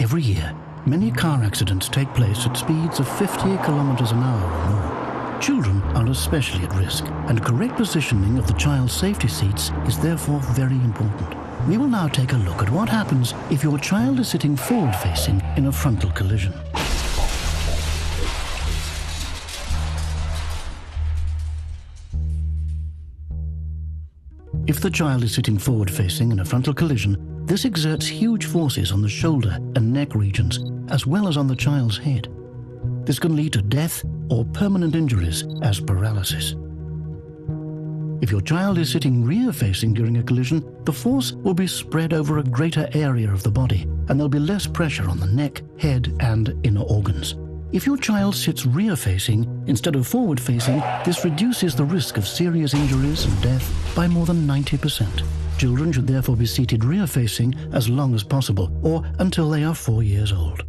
Every year, many car accidents take place at speeds of 50 kilometers an hour or more. Children are especially at risk, and correct positioning of the child's safety seats is therefore very important. We will now take a look at what happens if your child is sitting forward-facing in a frontal collision. If the child is sitting forward-facing in a frontal collision, this exerts huge forces on the shoulder and neck regions, as well as on the child's head. This can lead to death or permanent injuries as paralysis. If your child is sitting rear-facing during a collision, the force will be spread over a greater area of the body, and there'll be less pressure on the neck, head, and inner organs. If your child sits rear-facing instead of forward-facing, this reduces the risk of serious injuries and death by more than 90%. Children should therefore be seated rear-facing as long as possible, or until they are 4 years old.